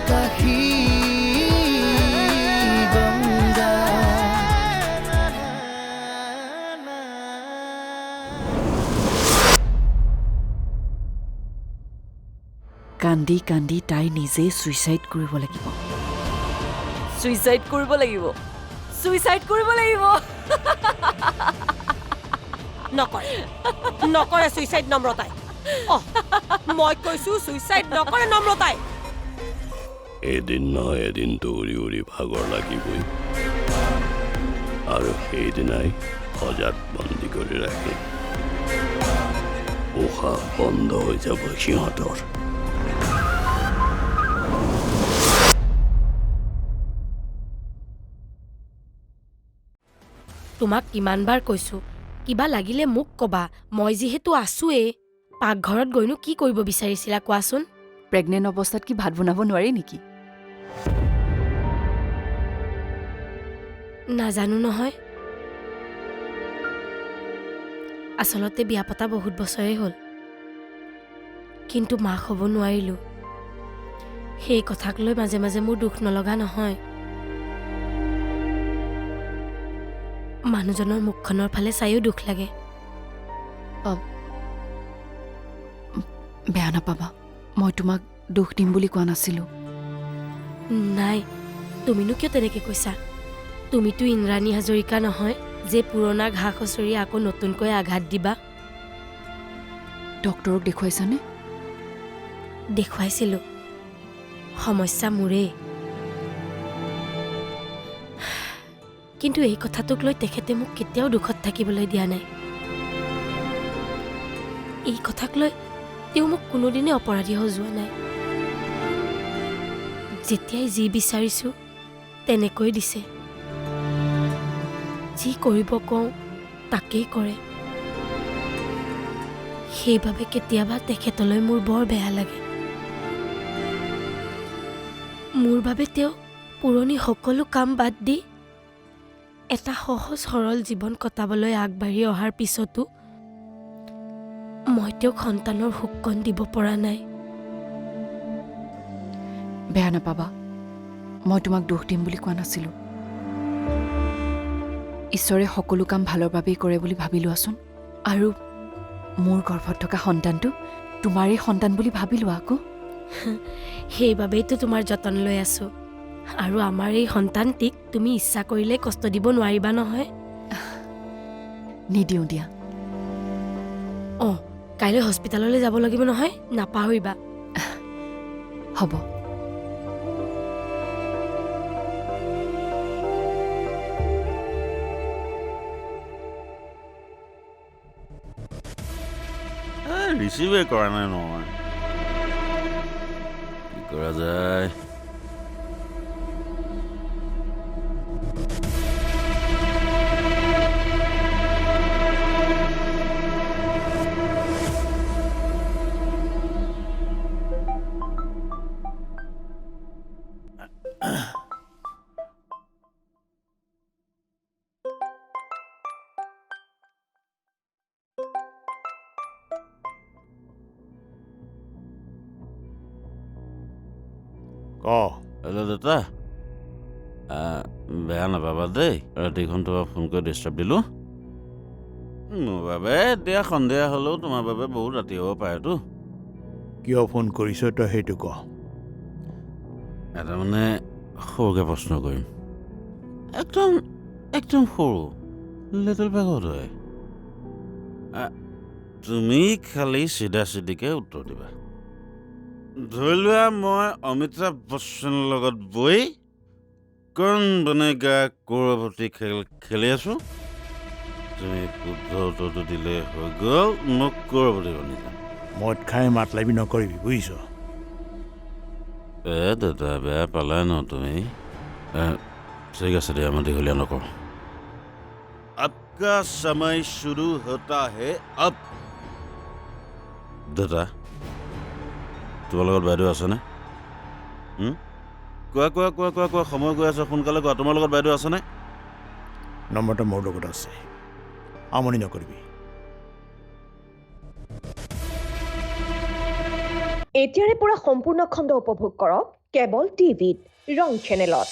আকাশী গংগা কান্দি কান্দি তাই নিজে সুইচাইড কৰিব লাগিব সুইচাইড কৰিব লাগিব সুইচাইড কৰিব লাগিব নকৰে সুইচাইড নম্ৰতাই মই কৈছো সুইচাইড নকৰে নম্ৰতাই এদিন নহয় এদিনতো উৰি উৰি ভাগৰ লাগিবই আৰু সেইদিনাই সজাত বন্দী কৰি ৰাখে উশাহ বন্ধ হৈ যাব সিহঁতৰ তোমাক কিমানবাৰ কৈছো কিবা লাগিলে মোক কবা মই যিহেতু আছোৱেই পাকঘৰত গৈনো কি কৰিব বিচাৰিছিলা কোৱাচোন প্ৰেগনেণ্ট অৱস্থাত কি ভাত বনাব নোৱাৰি নেকি নাজানো নহয় আচলতে বিয়া পতা বহুত বছৰেই হ'ল কিন্তু মাক হ'ব নোৱাৰিলো সেই কথাক লৈ মাজে মাজে মোৰ দুখ নলগা নহয় মানুহজনৰ মুখখনৰ ফালে চাইও দুখ লাগে বেয়া নাপাবা মই তোমাক দুখ দিম বুলি কোৱা নাছিলো নাই তুমিনো কিয় তেনেকে কৈছা তুমিতো ইন্দ্ৰাণী হাজৰিকা নহয় যে পুৰণা ঘাঁ খচৰি আকৌ নতুনকৈ আঘাত দিবা ডক্তৰক দেখুৱাইছানে দেখুৱাইছিলো সমস্যা মোৰেই কিন্তু এই কথাটোক লৈ তেখেতে মোক কেতিয়াও দুখত থাকিবলৈ দিয়া নাই এই কথাক লৈ তেওঁ মোক কোনোদিনে অপৰাধী সজোৱা নাই যেতিয়াই যি বিচাৰিছো তেনেকৈ দিছে যি কৰিব কওঁ তাকেই কৰে সেইবাবে কেতিয়াবা তেখেতলৈ মোৰ বৰ বেয়া লাগে মোৰ বাবে তেওঁ পুৰণি সকলো কাম বাদ দি এটা সহজ সৰল জীৱন কটাবলৈ আগবাঢ়ি অহাৰ পিছতো মই তেওঁক সন্তানৰ সুখকণ দিব পৰা নাই বেয়া নাপাবা মই তোমাক দোষ দিম বুলি কোৱা নাছিলো ঈশ্বৰে সকলো কাম ভালৰ বাবেই কৰে বুলি ভাবি লোৱাচোন আৰু মোৰ গৰ্ভত থকা সন্তানটো তোমাৰেই সন্তান বুলি ভাবি লোৱা আকৌ সেইবাবেইতো তোমাৰ যতন লৈ আছো আৰু আমাৰ এই সন্তানটিক তুমি ইচ্ছা কৰিলে কষ্ট দিব নোৱাৰিবা নহয় নিদিওঁ দিয়া কাইলৈ হস্পিটাললৈ যাব লাগিব নহয় নাপাহৰিবা হ'ব ৰিচিভে কৰা নাই নহয় কি কৰা যায় হেল্ল' দেউতা বেয়া নাপাবা দেই ৰাতিখন তোমাক ফোন কৰি ডিষ্টাৰ্ব দিলোঁ মোৰ বাবে এতিয়া সন্ধিয়া হ'লেও তোমাৰ বাবে বহুত ৰাতি হ'ব পাৰেতো কিয় ফোন কৰিছ তই সেইটো ক এটা মানে সৰুকৈ প্ৰশ্ন কৰিম একদম একদম সৰু লিটল বেগত হয় তুমি খালি চিধা চিধিকৈ উত্তৰ দিবা ধৰি লোৱা মই অমিতাভ বচ্চনৰ লগত বহি কণ বনেগা কৰবতী খেলি আছো তুমি শুদ্ধ উত্তৰটো দিলে হৈ গ'ল মোক কৰবতী বনি যাম মদ খাই মাত লাগি নকৰিবি বুজিছ দাদা বেয়া পালাই ন তুমি ঠিক আছে দিয়া মই দীঘলীয়া নকৰোঁ আপকা সময় শুৰু হোতা হে আব দাদা তোমাৰ লগত বাইদেউ আছেনে কোৱা কোৱা কোৱা কোৱা কোৱা সময় গৈ আছে সোনকালে কোৱা তোমাৰ লগত বাইদেউ আছেনে নম্বৰটো মোৰ লগত আছে আমনি নকৰিবি এতিয়াৰে পৰা সম্পূৰ্ণ খণ্ড উপভোগ কৰক কেবল টিভিত ৰং চেনেলত।